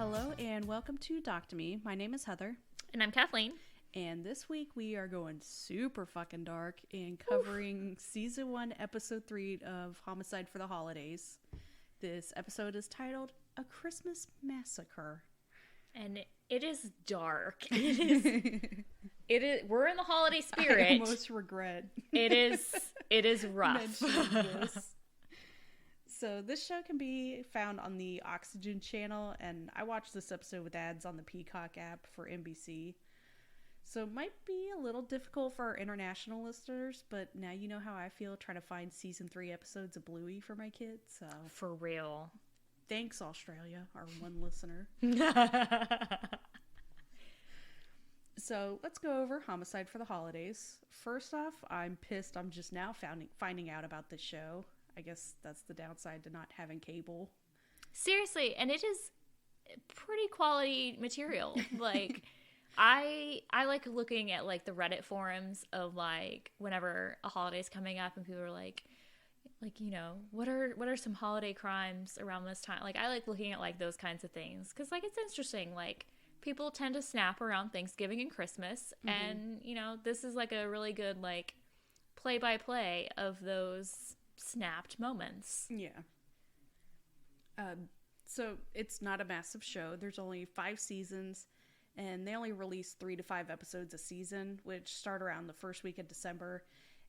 Hello and welcome to Doc to Me. My name is Heather. And I'm Kathleen. And this week we are going super fucking dark and covering Season 1, Episode 3 of Homicide for the Holidays. This episode is titled A Christmas Massacre. And it is dark. It is. We're in the holiday spirit. I almost regret. It is rough. This. So this show can be found on the Oxygen channel, and I watched this episode with ads on the Peacock app for NBC. So it might be a little difficult for our international listeners, but now you know how I feel trying to find Season 3 episodes of Bluey for my kids. So For real. Thanks, Australia, our one listener. So let's go over Homicide for the Holidays. First off, I'm pissed I'm just now finding out about this show. I guess that's the downside to not having cable. Seriously, and it is pretty quality material. Like, I like looking at like the Reddit forums of like whenever a holiday's coming up and people are like you know, what are some holiday crimes around this time? Like, I like looking at like those kinds of things because like it's interesting. Like, people tend to snap around Thanksgiving and Christmas, and you know, this is like a really good like play-by-play of those snapped moments. Yeah. So it's not a massive show. There's only 5 seasons, and they only release 3 to 5 episodes a season, which start around the first week of December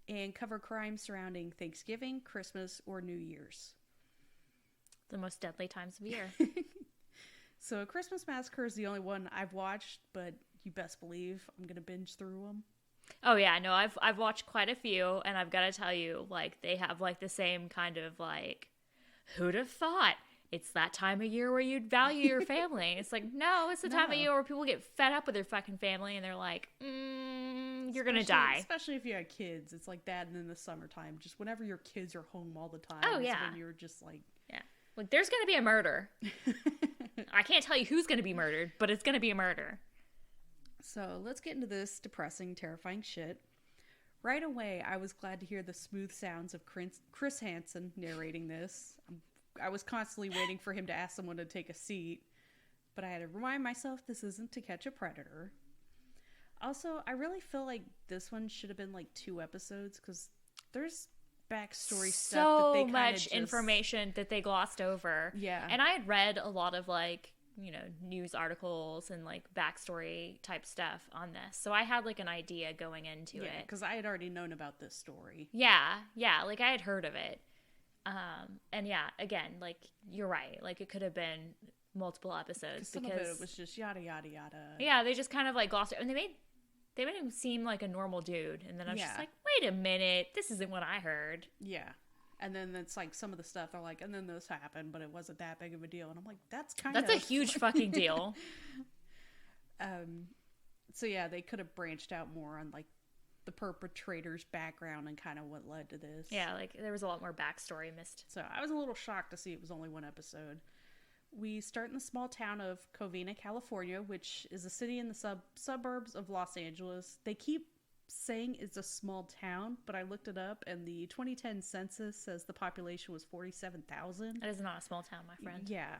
and cover crimes surrounding Thanksgiving, Christmas, or New Year's. The most deadly times of year. So A Christmas Massacre is the only one I've watched, but you best believe I'm going to binge through them. Oh yeah, no, I've watched quite a few, and I've got to tell you, like, they have like the same kind of like, who'd have thought it's that time of year where you'd value your family? It's like, no, it's the time of year where people get fed up with their fucking family, and they're like, you're gonna die. Especially if you had kids, it's like that. And in the summertime, just whenever your kids are home all the time. Oh yeah, when you're just like, yeah, like there's gonna be a murder. I can't tell you who's gonna be murdered, but it's gonna be a murder. So let's get into this depressing, terrifying shit. Right away, I was glad to hear the smooth sounds of Chris Hansen narrating this. I was constantly waiting for him to ask someone to take a seat, but I had to remind myself this isn't To Catch a Predator. Also, I really feel like this one should have been like 2 episodes because there's backstory stuff that they kind of much information that they glossed over. Yeah. And I had read a lot of like, you know, news articles and like backstory type stuff on this, so I had like an idea going into it. Because I had already known about this story. Yeah, like I had heard of it. And yeah, again, like you're right, like it could have been multiple episodes some because of it was just yada yada yada. Yeah, they just kind of like glossed it, and they made him seem like a normal dude, and then I was just like, wait a minute, this isn't what I heard. Yeah. And then it's like some of the stuff they're like, and then this happened, but it wasn't that big of a deal. And I'm like, that's a huge fucking deal. So yeah, they could have branched out more on like the perpetrator's background and kind of what led to this. Yeah, like there was a lot more backstory missed. So I was a little shocked to see it was only 1 episode. We start in the small town of Covina, California, which is a city in the suburbs of Los Angeles. They keep saying it's a small town, but I looked it up, and the 2010 census says the population was 47,000. That is not a small town, my friend. Yeah.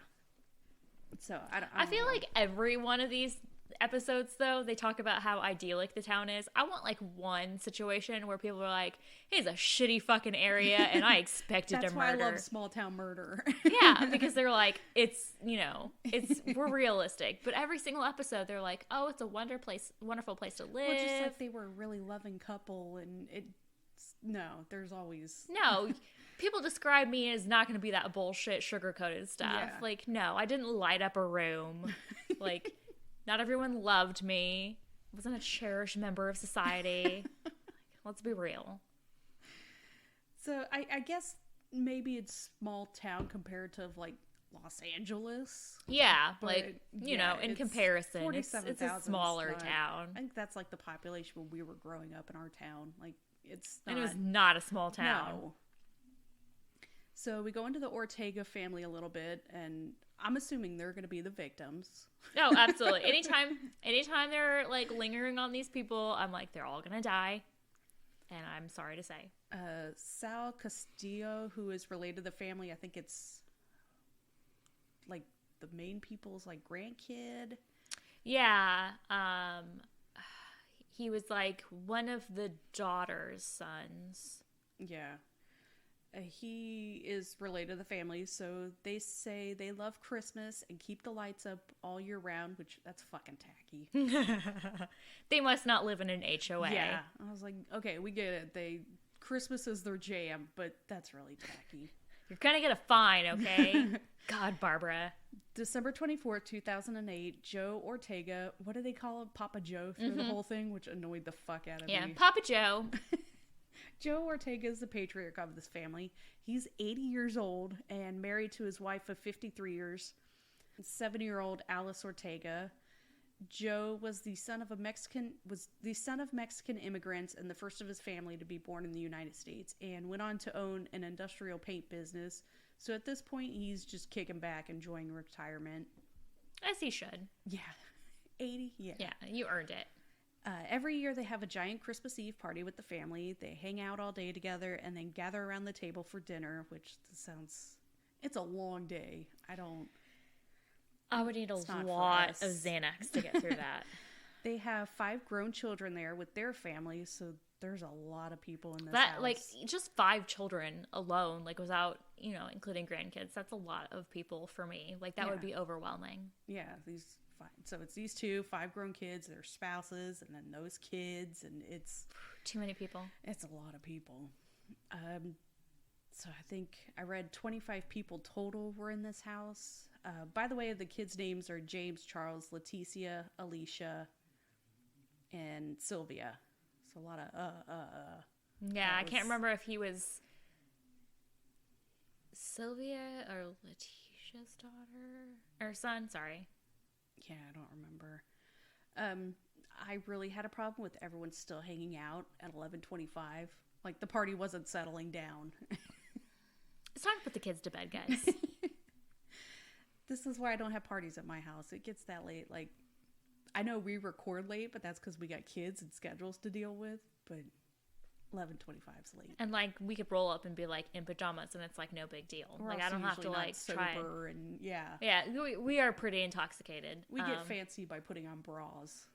So I feel like every one of these episodes, though, they talk about how idyllic the town is. I want like one situation where people are like, hey, it's a shitty fucking area and I expected to murder. That's why I love small town murder. Yeah, because they're like, it's, you know, we're realistic. But every single episode they're like, oh, it's a wonderful place to live. Well, just like they were a really loving couple, and there's always no. People describe me as not going to be that bullshit sugar-coated stuff. Yeah. Like, no, I didn't light up a room. Like, not everyone loved me. I wasn't a cherished member of society. Like, let's be real. So I guess maybe it's small town compared to like Los Angeles. Yeah, like, you know, in comparison, it's a smaller town. I think that's like the population when we were growing up in our town. Like, it's not. And it was not a small town. No. So we go into the Ortega family a little bit, and I'm assuming they're going to be the victims. No, absolutely. Anytime they're like lingering on these people, I'm like, they're all going to die. And I'm sorry to say. Sal Castillo, who is related to the family, I think it's like the the main people's like grandkid. Yeah. He was like one of the daughter's sons. Yeah. He is related to the family, so they say they love Christmas and keep the lights up all year round, which that's fucking tacky. They must not live in an HOA. Yeah. I was like, okay, we get it. Christmas is their jam, but that's really tacky. You're gonna get a fine, okay? God, Barbara. December 24th, 2008, Joe Ortega, what do they call him? Papa Joe through the whole thing, which annoyed the fuck out of me. Yeah, Papa Joe. Joe Ortega is the patriarch of this family. He's 80 years old and married to his wife of 53 years, 7-year-old Alice Ortega. Joe was the son of Mexican immigrants and the first of his family to be born in the United States, and went on to own an industrial paint business. So at this point, he's just kicking back, enjoying retirement. As he should. Yeah. 80? Yeah. Yeah, you earned it. Every year they have a giant Christmas Eve party with the family. They hang out all day together and then gather around the table for dinner, which it's a long day. I would need a lot of Xanax to get through that. They have 5 grown children there with their families, so there's a lot of people in this house. Like, just 5 children alone, like, without, including grandkids, that's a lot of people for me. Like, that would be overwhelming. Yeah, so it's these 5 grown kids, their spouses, and then those kids, and it's... Too many people. It's a lot of people. So I think I read 25 people total were in this house. By the way, the kids' names are James, Charles, Leticia, Alicia, and Sylvia. So a lot of Yeah, I can't remember if he was Sylvia or Letitia's daughter or son. Sorry. Yeah, I don't remember. I really had a problem with everyone still hanging out at 11:25. Like, the party wasn't settling down. It's time to put the kids to bed, guys. This is why I don't have parties at my house. It gets that late. Like, I know we record late, but that's because we got kids and schedules to deal with. But 11:25's late. And, like, we could roll up and be, like, in pajamas, and it's, like, no big deal. We're like, I don't have to, like, try. And, yeah. Yeah, we are pretty intoxicated. We get fancy by putting on bras.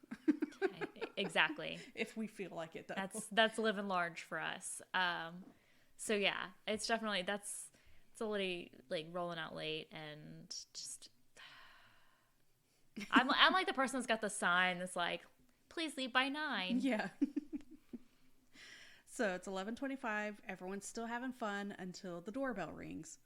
Exactly. If we feel like it, though. That's living large for us. So, yeah, it's definitely, it's already, like, rolling out late, and just... I'm like the person that's got the sign that's like, please leave by 9. Yeah. So it's 11:25. Everyone's still having fun until the doorbell rings.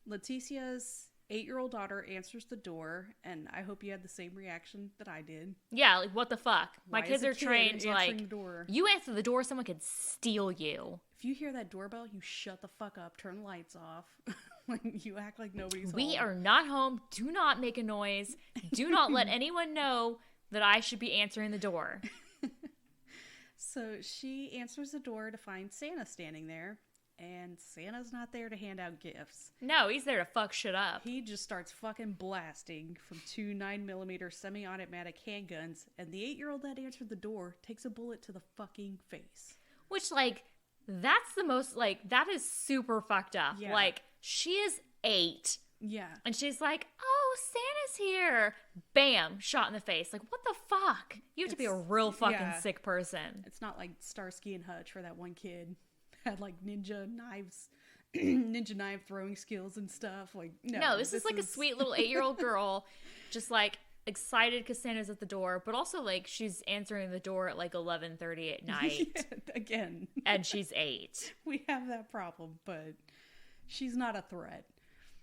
Leticia's 8-year-old daughter answers the door, and I hope you had the same reaction that I did. Yeah, like, what the fuck? My Why kids is a are kid trained, answering like, the door? You answer the door, someone could steal you. If you hear that doorbell, you shut the fuck up, turn the lights off. You act like nobody's We home. are not home. Do not make a noise. Do not let anyone know that I should be answering the door. So she answers the door to find Santa standing there, and Santa's not there to hand out gifts. No, he's there to fuck shit up. He just starts fucking blasting from 2 9mm semi-automatic handguns, and the 8-year-old that answered the door takes a bullet to the fucking face. Which, like, that's the most, like, that is super fucked up. Yeah. Like, she is 8. Yeah. And she's like, oh, Santa's here. Bam, shot in the face. Like, what the fuck? You have to be a real fucking sick person. It's not like Starsky and Hutch where that one kid had, like, ninja knife throwing skills and stuff. Like, no, this is like a sweet little 8-year-old girl just, like, excited because Santa's at the door, but also, like, she's answering the door at, like, 11:30 at night. Yeah, again. And she's 8. We have that problem, but she's not a threat.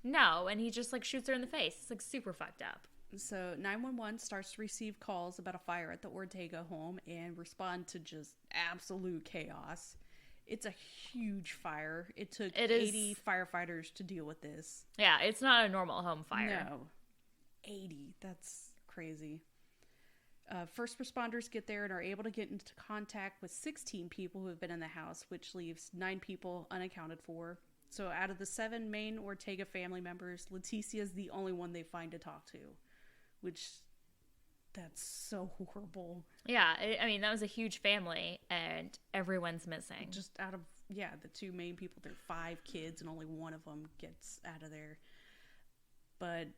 No, and he just, like, shoots her in the face. It's, like, super fucked up. So 911 starts to receive calls about a fire at the Ortega home and respond to just absolute chaos. It's a huge fire. It took 80 firefighters to deal with this. Yeah, it's not a normal home fire. No. 80. That's crazy. First responders get there and are able to get into contact with 16 people who have been in the house, which leaves 9 people unaccounted for. So out of the 7 main Ortega family members, Leticia is the only one they find to talk to, which, that's so horrible. Yeah, I mean, that was a huge family, and everyone's missing. Just out of, the 2 main people, there are 5 kids, and only one of them gets out of there. But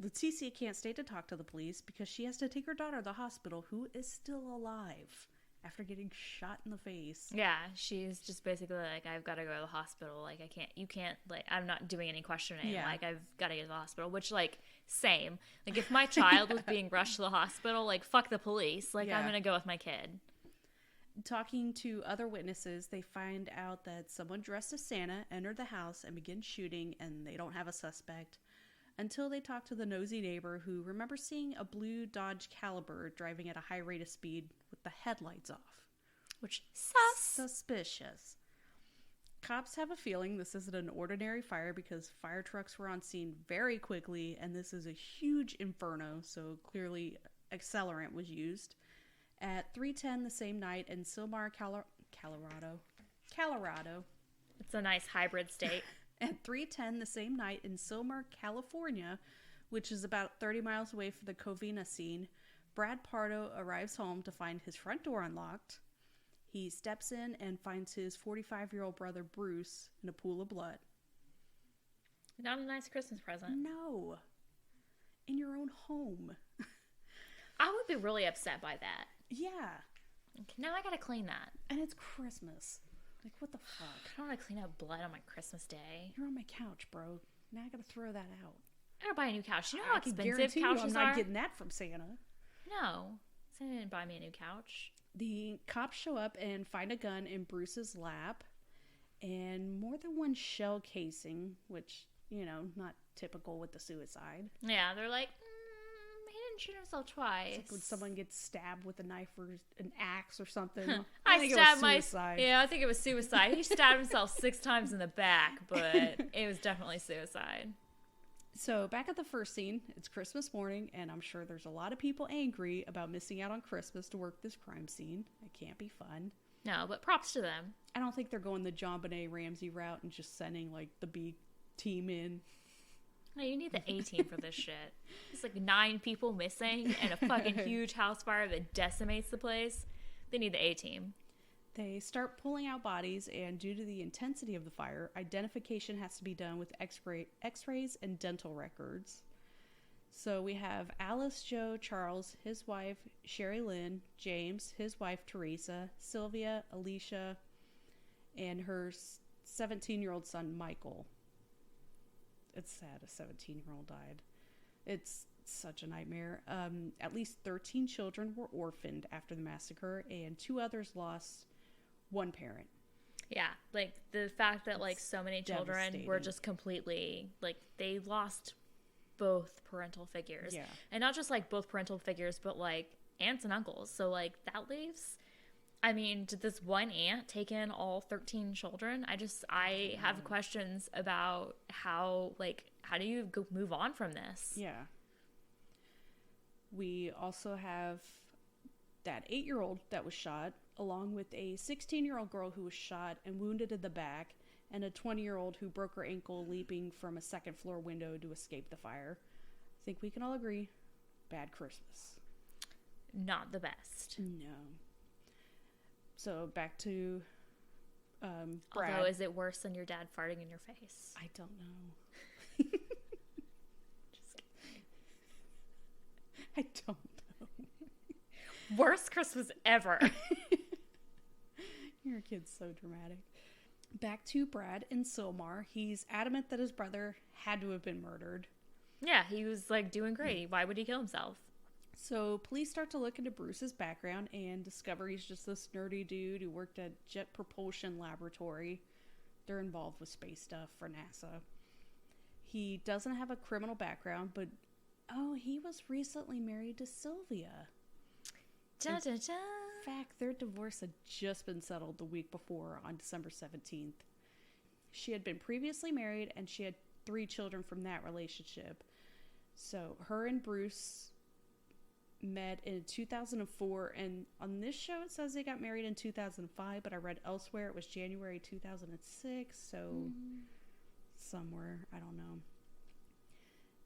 Leticia can't stay to talk to the police because she has to take her daughter to the hospital, who is still alive after getting shot in the face. Yeah, she's just basically like, I've got to go to the hospital. Like, you can't, like, I'm not doing any questioning. Yeah. Like, I've got to get to the hospital, which, like, same. Like, if my child was being rushed to the hospital, like, fuck the police. Like, I'm going to go with my kid. Talking to other witnesses, they find out that someone dressed as Santa entered the house and began shooting, and they don't have a suspect. Until they talk to the nosy neighbor who remembers seeing a blue Dodge Caliber driving at a high rate of speed with the headlights off. Which, suspicious. Cops have a feeling this isn't an ordinary fire because fire trucks were on scene very quickly, and this is a huge inferno, so clearly accelerant was used. At 3:10 the same night in Sylmar, Colorado. It's a nice hybrid state. At 3:10 the same night in Sylmar, California, which is about 30 miles away from the Covina scene, Brad Pardo arrives home to find his front door unlocked. He steps in and finds his 45-year-old brother Bruce in a pool of blood. Not a nice Christmas present. No. In your own home. I would be really upset by that. Yeah. Okay, now I gotta clean that. And it's Christmas. Like, what the fuck? I don't want to clean up blood on my Christmas day. You're on my couch, bro. Now I gotta throw that out. I gotta buy a new couch. You know how expensive couches I'm not getting that from Santa. No. Santa didn't buy me a new couch. The cops show up and find a gun in Bruce's lap and more than one shell casing, which, you know, not typical with the suicide. Yeah, they're like, he didn't shoot himself twice. It's like when someone gets stabbed with a knife or an axe or something. I think stabbed it was suicide. Yeah, I think it was suicide. He stabbed himself 6 times in the back, but it was definitely suicide. So back at the first scene, it's Christmas morning, and I'm sure there's a lot of people angry about missing out on Christmas to work this crime scene. It can't be fun. No, but props to them. I don't think they're going the JonBenet Ramsey route and just sending, like, the B team in. No, you need the A team for this shit. It's like 9 people missing and a fucking huge house fire that decimates the place. They need the A team. They start pulling out bodies, and due to the intensity of the fire, identification has to be done with x-rays and dental records. So we have Alice, Joe, Charles, his wife, Sherry Lynn, James, his wife, Teresa, Sylvia, Alicia, and her 17-year-old son, Michael. It's sad a 17-year-old died. It's such a nightmare. At least 13 children were orphaned after the massacre, and 2 others lost one parent. Yeah, like the fact that like so many children were just completely like they lost both parental figures. Yeah. And not just like both parental figures, but like aunts and uncles. So like that leaves, I mean, did this one aunt take in all 13 children? I have questions about how do you move on from this? Yeah. We also have that 8-year-old that was shot, along with a 16-year-old girl who was shot and wounded in the back, and a 20-year-old who broke her ankle leaping from a second-floor window to escape the fire. I think we can all agree, bad Christmas. Not the best. No. So back to Brad. Although, is it worse than your dad farting in your face? I don't know. Just kidding. I don't know. Worst Christmas ever. Your kid's so dramatic. Back to Brad in Sylmar. He's adamant that his brother had to have been murdered. Yeah, he was like doing great. Why would he kill himself? So police start to look into Bruce's background and discover he's just this nerdy dude who worked at Jet Propulsion Laboratory. They're involved with space stuff for NASA. He doesn't have a criminal background, but he was recently married to Sylvia. Dun, dun, dun. In fact, their divorce had just been settled the week before on December 17th. She had been previously married, and she had 3 children from that relationship. So her and Bruce met in 2004, and on this show it says they got married in 2005, but I read elsewhere it was January 2006, so somewhere, I don't know.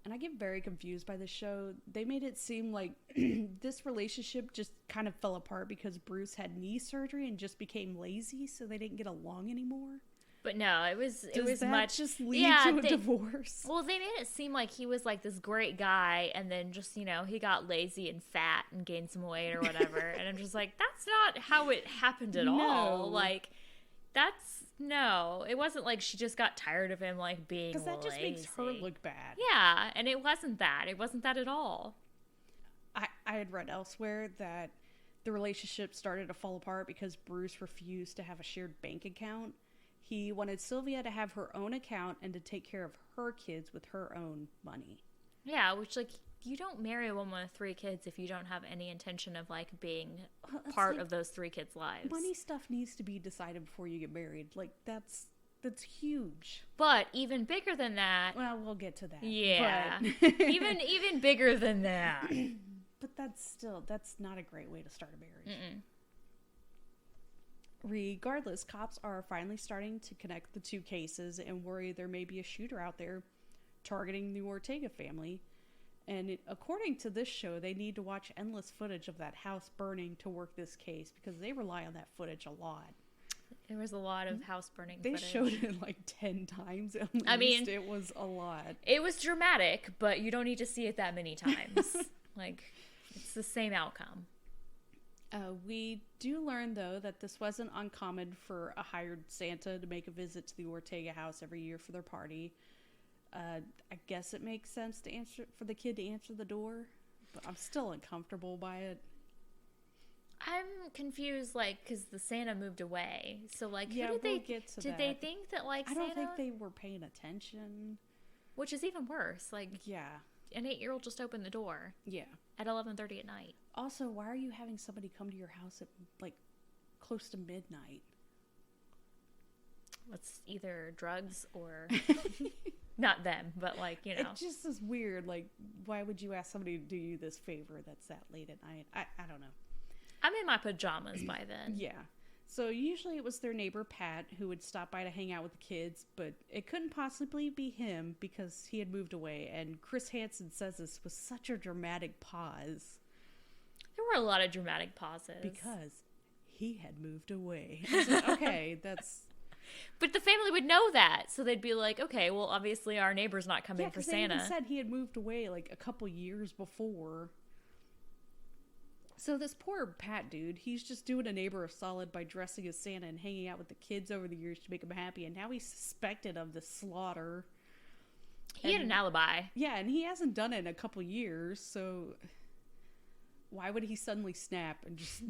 And I get very confused by the show. They made it seem like this relationship just kind of fell apart because Bruce had knee surgery and just became lazy, so they didn't get along anymore. But no, it was Does that much just lead to a divorce? Well, they made it seem like he was like this great guy, and then just he got lazy and fat and gained some weight or whatever. And I'm just like, that's not how it happened at all. Like, it wasn't like she just got tired of him like being lazy. Because that just makes her look bad. Yeah, and it wasn't that. It wasn't that at all. I had read elsewhere that the relationship started to fall apart because Bruce refused to have a shared bank account. He wanted Sylvia to have her own account and to take care of her kids with her own money. Yeah, which, like, you don't marry a woman with 3 kids if you don't have any intention of, like, being part of those 3 kids' lives. Money stuff needs to be decided before you get married. Like, that's huge. But even bigger than that... Well, we'll get to that. Yeah. But... even bigger than that. But that's not a great way to start a marriage. Mm-mm. Regardless, cops are finally starting to connect the 2 cases and worry there may be a shooter out there targeting the Ortega family. And according to this show, they need to watch endless footage of that house burning to work this case because they rely on that footage a lot. There was a lot of house burning footage. They showed it like 10 times at least. I mean, it was a lot. It was dramatic, but you don't need to see it that many times. Like, it's the same outcome. We do learn, though, that this wasn't uncommon for a hired Santa to make a visit to the Ortega house every year for their party. I guess it makes sense for the kid to answer the door, but I'm still uncomfortable by it. I'm confused, like, because the Santa moved away. So, like, yeah, did they think that, like, Santa... I don't think they were paying attention. Which is even worse. Like, yeah. An 8-year-old just opened the door. Yeah. At 11:30 at night. Also, why are you having somebody come to your house at, like, close to midnight? It's either drugs or... Not them, but, like, you know. It just is weird. Like, why would you ask somebody to do you this favor that's that late at night? I don't know. I'm in my pajamas by then. Yeah. So usually it was their neighbor, Pat, who would stop by to hang out with the kids, but it couldn't possibly be him because he had moved away, and Chris Hansen says this with such a dramatic pause. There were a lot of dramatic pauses. Because he had moved away. I was like, okay, that's... But the family would know that, so they'd be like, okay, well, obviously our neighbor's not coming for Santa. They even said he had moved away, like, a couple years before. So this poor Pat dude, he's just doing a neighbor a solid by dressing as Santa and hanging out with the kids over the years to make him happy, and now he's suspected of the slaughter. He had an alibi. Yeah, and he hasn't done it in a couple years, so why would he suddenly snap and just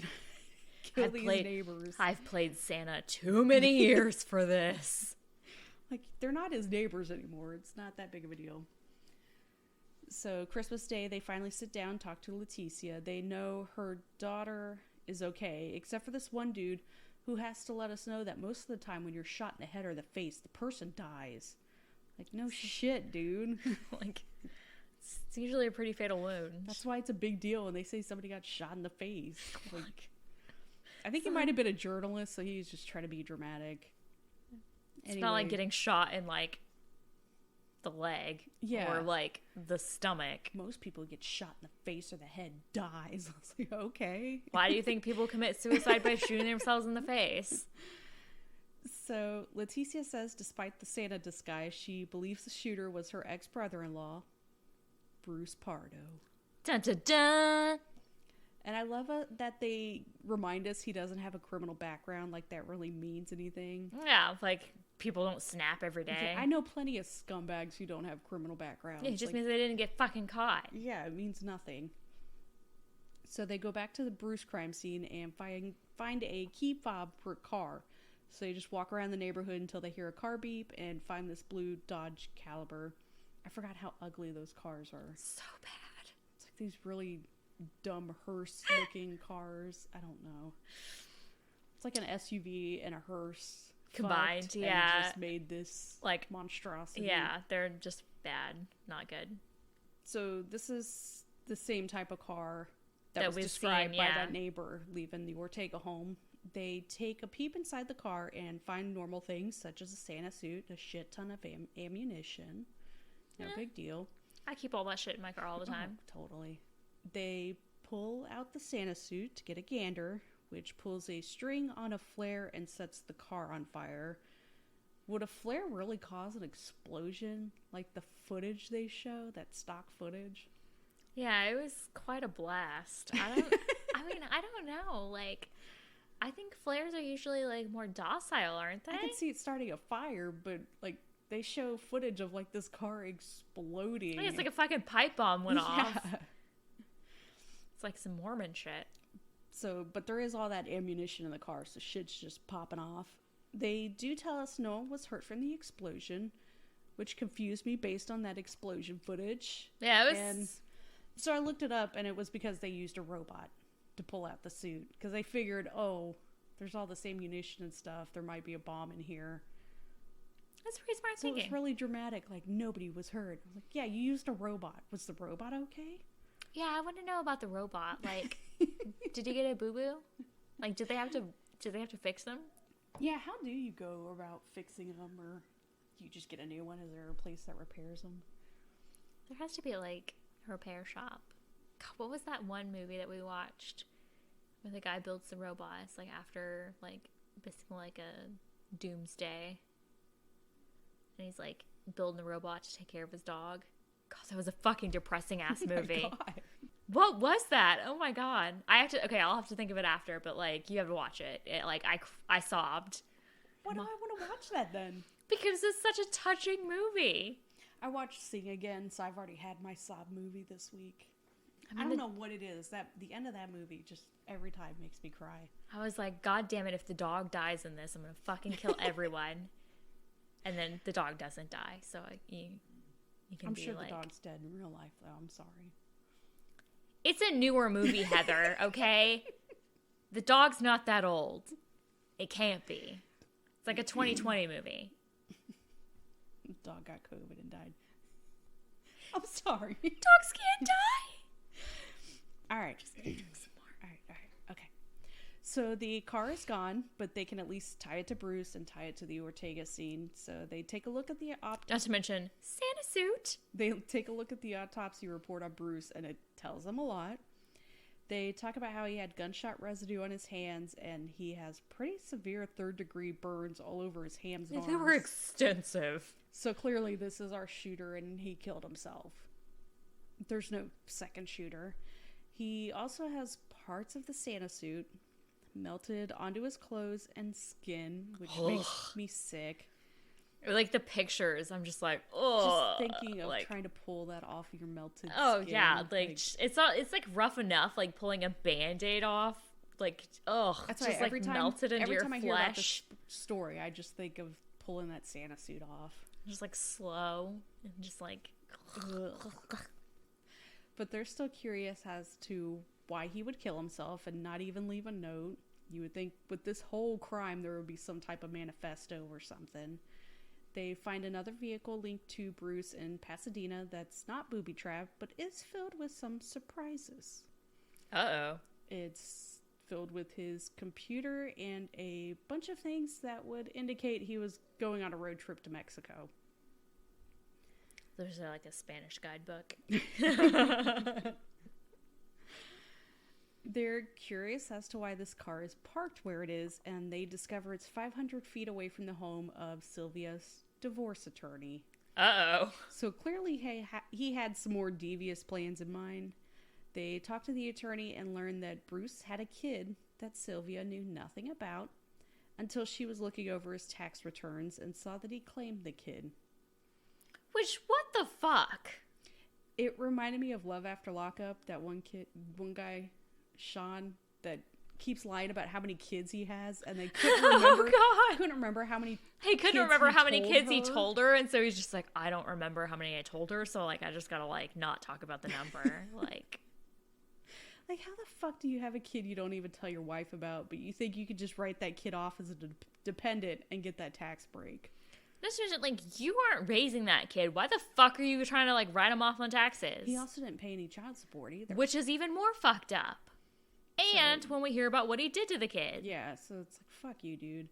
kill these neighbors? I've played Santa too many years for this. Like, they're not his neighbors anymore. It's not that big of a deal. So Christmas Day, they finally sit down and talk to Leticia. They know her daughter is okay, except for this one dude who has to let us know that most of the time when you're shot in the head or the face, the person dies. Like, no shit, dude. Like, it's usually a pretty fatal wound. That's why it's a big deal when they say somebody got shot in the face. Like, I think he might have been a journalist, so he's just trying to be dramatic. It's not like getting shot in, like, the leg or like the stomach. Most people get shot in the face or the head dies. I was like, okay. Why do you think people commit suicide by shooting themselves in the face? So Leticia says despite the Santa disguise, she believes the shooter was her ex-brother-in-law, Bruce Pardo. Dun dun dun. And I love that they remind us he doesn't have a criminal background, like that really means anything. Yeah, like people don't snap every day. Okay, I know plenty of scumbags who don't have criminal backgrounds. Yeah, it just means they didn't get fucking caught. Yeah, it means nothing. So they go back to the Bruce crime scene and find a key fob for a car. So they just walk around the neighborhood until they hear a car beep and find this blue Dodge Caliber. I forgot how ugly those cars are. So bad. It's like these really dumb hearse looking cars. I don't know. It's like an SUV and a hearse combined. Yeah, and just made this like monstrosity. Yeah, they're just bad, not good. So this is the same type of car that was described by that neighbor leaving the Ortega home. They take a peep inside the car and find normal things such as a Santa suit, a shit ton of ammunition. No big deal. I keep all that shit in my car all the time. Oh, totally. They pull out the Santa suit to get a gander, which pulls a string on a flare and sets the car on fire. would a flare really cause an explosion? Like the footage they show, that stock footage? Yeah, it was quite a blast. I don't know. Like, I think flares are usually, like, more docile, aren't they? I can see it starting a fire, but, like, they show footage of, like, this car exploding. It's like a fucking pipe bomb went off. Yeah. It's like some Mormon shit. So, but there is all that ammunition in the car, so shit's just popping off. They do tell us no one was hurt from the explosion, which confused me based on that explosion footage. Yeah, it was... And so I looked it up, and it was because they used a robot to pull out the suit. Because they figured, oh, there's all this ammunition and stuff. There might be a bomb in here. That's pretty smart so thinking. It was really dramatic. Like, nobody was hurt. I was like, yeah, you used a robot. Was the robot okay? Yeah, I want to know about the robot. Like, did he get a boo-boo? Like, did they have to fix them? Yeah, how do you go about fixing them? Or you just get a new one? Is there a place that repairs them? There has to be, like, a repair shop. God, what was that one movie that we watched where the guy builds the robots, like, after, like, basically, like, a doomsday? And he's, like, building the robot to take care of his dog. God, that was a fucking depressing-ass movie. Oh, my God. What was that? Oh, my God. I'll have to think of it after, but, like, you have to watch it. I sobbed. Why do I want to watch that, then? Because it's such a touching movie. I watched Sing again, so I've already had my sob movie this week. I don't know what it is. The end of that movie just every time makes me cry. I was like, God damn it, if the dog dies in this, I'm going to fucking kill everyone. And then the dog doesn't die, so you can I'm be sure like... the dog's dead in real life, though. I'm sorry. It's a newer movie, Heather, okay? The dog's not that old. It can't be. It's like a 2020 movie. The dog got COVID and died. I'm sorry. Dogs can't die! All right. Just drink some more. All right. Okay. So the car is gone, but they can at least tie it to Bruce and tie it to the Ortega scene. So they take a look at the Not to mention, Santa suit. They take a look at the autopsy report on Bruce, and it tells them a lot. They talk about how he had gunshot residue on his hands, and he has pretty severe third-degree burns all over his hands and arms. They were extensive. So clearly this is our shooter, and he killed himself. There's no second shooter. He also has parts of the Santa suit melted onto his clothes and skin, which makes me sick. Like the pictures, I'm just like, oh. Just thinking of trying to pull that off your melted skin. Oh yeah, like it's like rough enough, like pulling a Band-Aid off. Like, that's just every like time, melted into your flesh. Every time I hear about this story, I just think of pulling that Santa suit off. Just like slow and just like. But they're still curious as to why he would kill himself and not even leave a note. You would think with this whole crime there would be some type of manifesto or something. They find another vehicle linked to Bruce in Pasadena that's not booby-trapped, but is filled with some surprises. Uh-oh. It's filled with his computer and a bunch of things that would indicate he was going on a road trip to Mexico. There's like a Spanish guidebook. They're curious as to why this car is parked where it is, and they discover it's 500 feet away from the home of Sylvia's divorce attorney. Uh-oh. So clearly he had some more devious plans in mind. They talked to the attorney and learned that Bruce had a kid that Sylvia knew nothing about until she was looking over his tax returns and saw that he claimed the kid. Which, what the fuck? It reminded me of Love After Lockup, that one guy, Sean, that keeps lying about how many kids he has, and they couldn't remember. Oh, God. Couldn't remember how many. He couldn't remember how many kids he told her, and so he's just like, I don't remember how many I told her, so like I just gotta like not talk about the number, like how the fuck do you have a kid you don't even tell your wife about, but you think you could just write that kid off as a dependent and get that tax break? This isn't like, you aren't raising that kid. Why the fuck are you trying to like write him off on taxes? He also didn't pay any child support either, which is even more fucked up. And when we hear about what he did to the kid. Yeah, so it's like, fuck you, dude.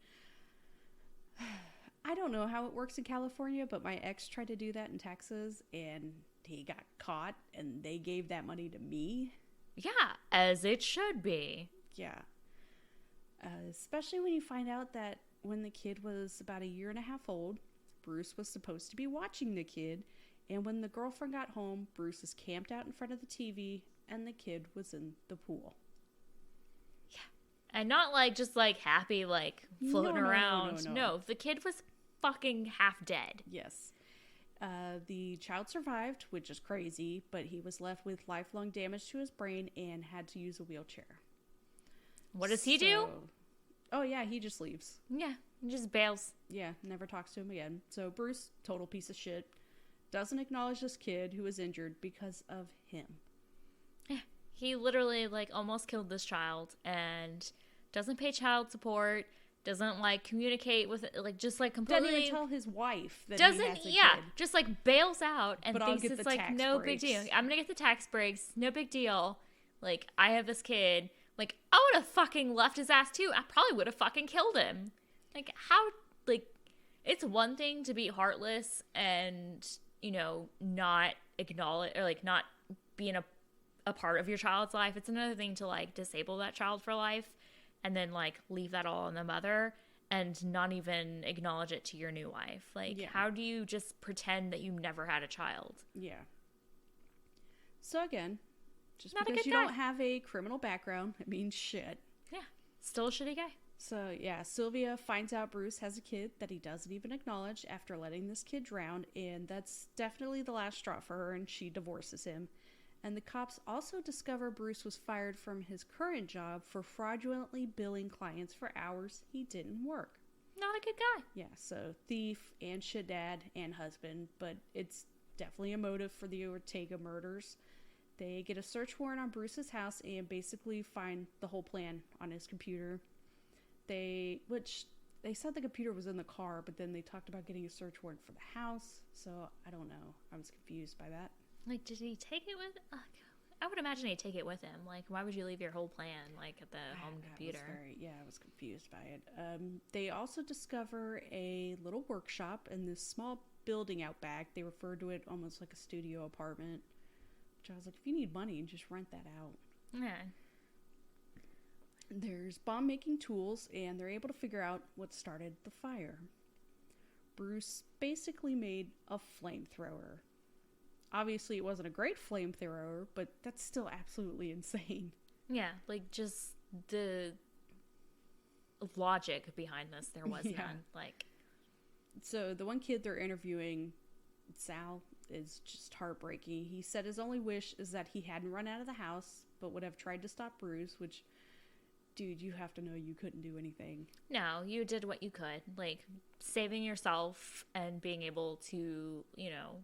I don't know how it works in California, but my ex tried to do that in Texas, and he got caught, and they gave that money to me. Yeah, as it should be. Yeah. Especially when you find out that when the kid was about a year and a half old, Bruce was supposed to be watching the kid, and when the girlfriend got home, Bruce was camped out in front of the TV, and the kid was in the pool. Yeah. And not like just like happy, like floating around. No, the kid was fucking half dead. Yes. The child survived, which is crazy, but he was left with lifelong damage to his brain and had to use a wheelchair. What does he do? Oh, yeah, he just leaves. Yeah, he just bails. Yeah, never talks to him again. So Bruce, total piece of shit, doesn't acknowledge this kid who was injured because of him. Yeah, he literally, like, almost killed this child and doesn't pay child support, doesn't, like, communicate with it, like, just, like, completely... Doesn't even tell his wife that he has a kid. Just, like, bails out and but thinks it's, like, no big deal. I'm gonna get the tax breaks, no big deal. Like, I have this kid... Like, I would have fucking left his ass, too. I probably would have fucking killed him. Like, how, like, it's one thing to be heartless and, you know, not acknowledge, or, like, not being a part of your child's life. It's another thing to, like, disable that child for life and then, like, leave that all on the mother and not even acknowledge it to your new wife. Like, how do you just pretend that you never had a child? Yeah. So, again... Just Not because you guy. don't have a criminal background, it means shit. Yeah. Still a shitty guy. So, yeah, Sylvia finds out Bruce has a kid that he doesn't even acknowledge after letting this kid drown, and that's definitely the last straw for her, and she divorces him. And the cops also discover Bruce was fired from his current job for fraudulently billing clients for hours he didn't work. Not a good guy. Yeah, so thief and shit dad and husband, but it's definitely a motive for the Ortega murders. They get a search warrant on Bruce's house and basically find the whole plan on his computer. They said the computer was in the car, but then they talked about getting a search warrant for the house. So I don't know. I was confused by that. Like, did he take it with? I would imagine he'd take it with him. Like, why would you leave your whole plan like at the home computer? I was confused by it. They also discover a little workshop in this small building out back. They refer to it almost like a studio apartment. Which I was like, if you need money, just rent that out. Yeah. There's bomb-making tools, and they're able to figure out what started the fire. Bruce basically made a flamethrower. Obviously, it wasn't a great flamethrower, but that's still absolutely insane. Yeah, like, just the logic behind this, there was none. Like, so the one kid they're interviewing, Sal, is just heartbreaking. He said his only wish is that he hadn't run out of the house, but would have tried to stop Bruce, which, dude, you have to know you couldn't do anything. No, you did what you could. Like, saving yourself and being able to, you know,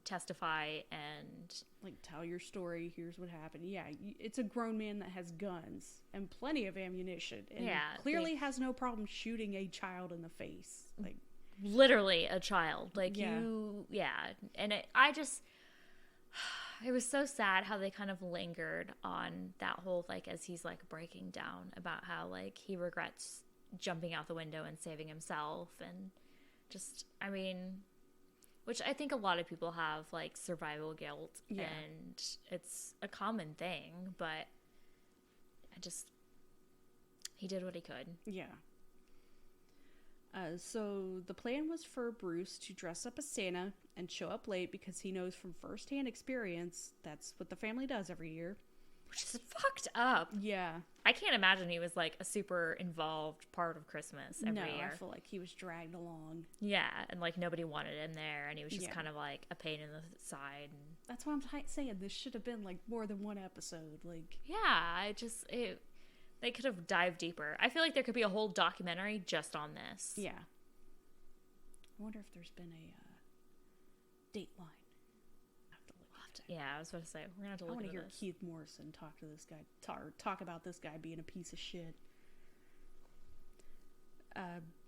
testify and... Like, tell your story, here's what happened. Yeah, it's a grown man that has guns and plenty of ammunition. And clearly has no problem shooting a child in the face. Like... Literally a child. Like, and it was so sad how they kind of lingered on that whole, like, as he's, like, breaking down about how, like, he regrets jumping out the window and saving himself, and just, I mean, which I think a lot of people have, like, survival guilt, and it's a common thing, but he did what he could. Yeah. So the plan was for Bruce to dress up as Santa and show up late because he knows from firsthand experience that's what the family does every year. Which is fucked up. Yeah. I can't imagine he was, like, a super involved part of Christmas every year. I feel like he was dragged along. Yeah, and, like, nobody wanted him there, and he was just kind of, like, a pain in the side. That's why I'm saying this should have been, like, more than one episode. Like, yeah, they could have dived deeper. I feel like there could be a whole documentary just on this. Yeah. I wonder if there's been a Dateline. Yeah, I was about to say, we're going to have to look at this. I want to hear Keith Morrison talk to this guy, talk about this guy being a piece of shit.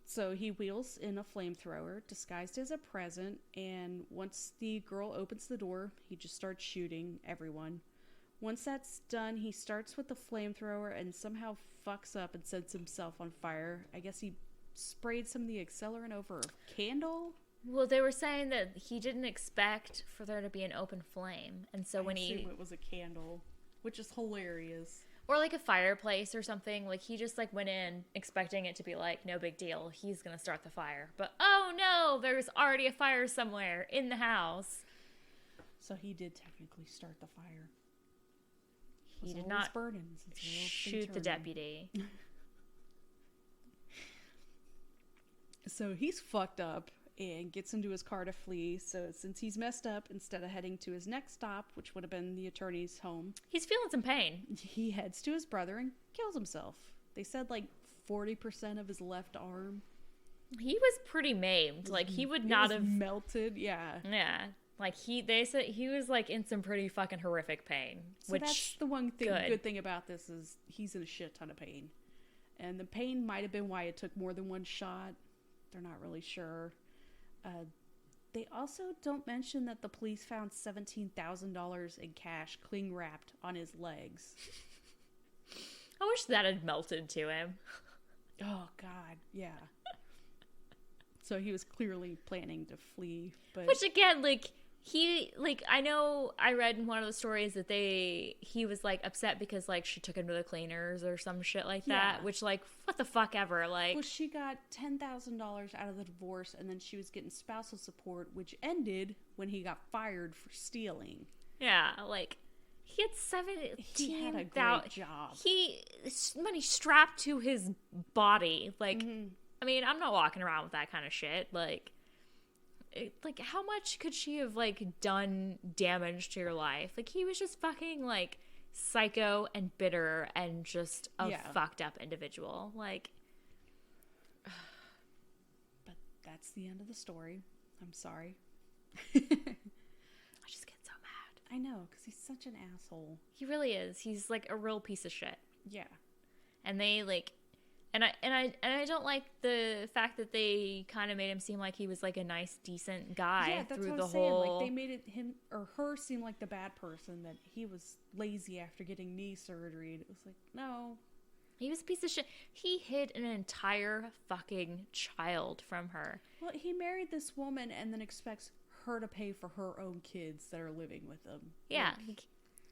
So he wheels in a flamethrower disguised as a present, and once the girl opens the door, he just starts shooting everyone. Once that's done, he starts with the flamethrower and somehow fucks up and sets himself on fire. I guess he sprayed some of the accelerant over a candle. Well, they were saying that he didn't expect for there to be an open flame, and so when I assume it was a candle, which is hilarious. Or like a fireplace or something. Like he just like went in expecting it to be like no big deal. He's gonna start the fire, but oh no, there's already a fire somewhere in the house. So he did technically start the fire. He did not burdens. shoot the deputy. So he's fucked up and gets into his car to flee. So since he's messed up, instead of heading to his next stop, which would have been the attorney's home, he's feeling some pain. He heads to his brother and kills himself. They said like 40% of his left arm. He was pretty maimed. Like he would not have melted. Yeah. Yeah. Like they said he was like in some pretty fucking horrific pain. So which that's the one thing, good thing about this is he's in a shit ton of pain. And the pain might have been why it took more than one shot. They're not really sure. They also don't mention that the police found $17,000 in cash cling wrapped on his legs. I wish that had melted to him. Oh, God. Yeah. So he was clearly planning to flee. But which, again, like, I know I read in one of the stories that he was, like, upset because, like, she took him to the cleaners or some shit like that, which, like, what the fuck ever, like. Well, she got $10,000 out of the divorce, and then she was getting spousal support, which ended when he got fired for stealing. Yeah, like, he had 17,000. He had a great job. Money strapped to his body, like, I mean, I'm not walking around with that kind of shit, like how much could she have like done damage to your life? Like he was just fucking like psycho and bitter and just a fucked up individual. Like, but that's the end of the story. I'm sorry. I just get so mad. I know, because he's such an asshole. He really is. He's like a real piece of shit. Yeah. And they like. And I don't like the fact that they kind of made him seem like he was like a nice, decent guy through the whole. Saying. Like they made him or her seem like the bad person, that he was lazy after getting knee surgery. And it was like, no, he was a piece of shit. He hid an entire fucking child from her. Well, he married this woman and then expects her to pay for her own kids that are living with him. Yeah.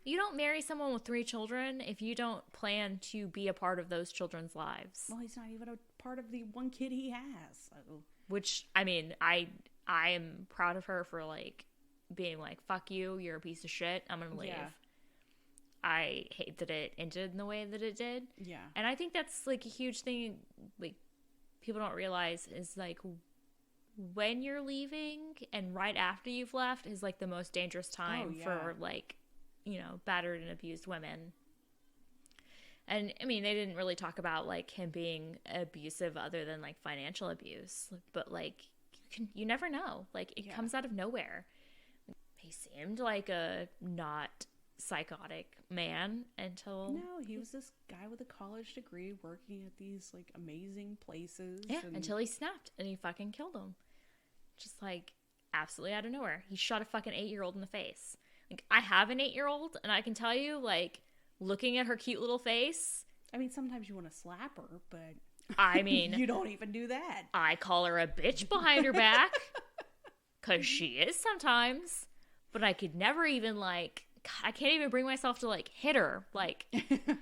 You don't marry someone with 3 children if you don't plan to be a part of those children's lives. Well, he's not even a part of the one kid he has. So. Which, I mean, I am proud of her for, like, being like, fuck you, you're a piece of shit, I'm gonna leave. Yeah. I hate that it ended in the way that it did. Yeah. And I think that's, like, a huge thing, like, people don't realize is, like, when you're leaving and right after you've left is, like, the most dangerous time for, like, you know, battered and abused women. And I mean, they didn't really talk about like him being abusive other than like financial abuse, but like you never know, like it comes out of nowhere. He seemed like a not psychotic man until he was this guy with a college degree working at these like amazing places until he snapped and he fucking killed him, just like absolutely out of nowhere. He shot a fucking 8-year-old in the face. Like, I have an 8-year-old, and I can tell you, like, looking at her cute little face. I mean, sometimes you want to slap her, but I mean, you don't even do that. I call her a bitch behind her back, because she is sometimes. But I could never even, like, God, I can't even bring myself to, like, hit her. Like, I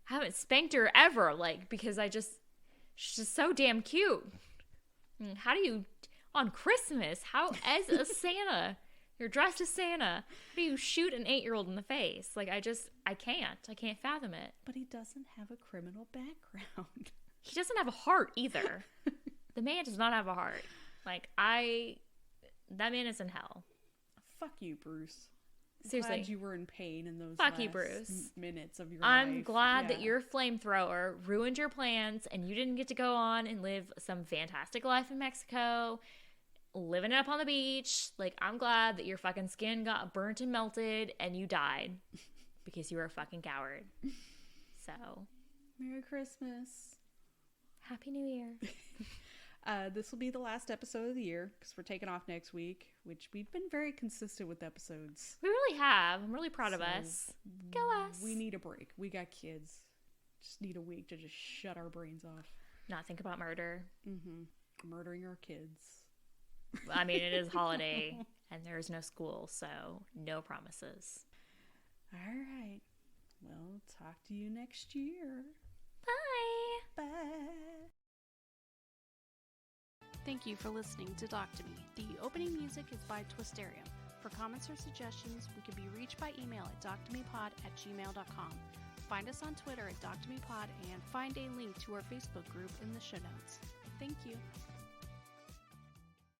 haven't spanked her ever, like, because she's just so damn cute. How do you, on Christmas, as a Santa... You're dressed as Santa. How do you shoot an 8-year-old in the face? Like, I can't fathom it. But he doesn't have a criminal background. He doesn't have a heart either. The man does not have a heart. Like, that man is in hell. Fuck you, Bruce. Seriously. Glad you were in pain in those Fuck you, Bruce. Minutes of your life. I'm glad that your flamethrower ruined your plans and you didn't get to go on and live some fantastic life in Mexico. Living it up on the beach. Like, I'm glad that your fucking skin got burnt and melted and you died because you were a fucking coward. So, Merry Christmas. Happy New Year. This will be the last episode of the year because we're taking off next week, which we've been very consistent with episodes. We really have. I'm really proud of us. Go us. We need a break. We got kids. Just need a week to just shut our brains off. Not think about murder. Murdering our kids. I mean, it is holiday and there's no school, so no promises. All right. Well, talk to you next year. Bye. Bye. Thank you for listening to Doc to Me. The opening music is by Twisterium. For comments or suggestions, we can be reached by email at doctomepod@gmail.com. Find us on Twitter at doctomepod and find a link to our Facebook group in the show notes. Thank you.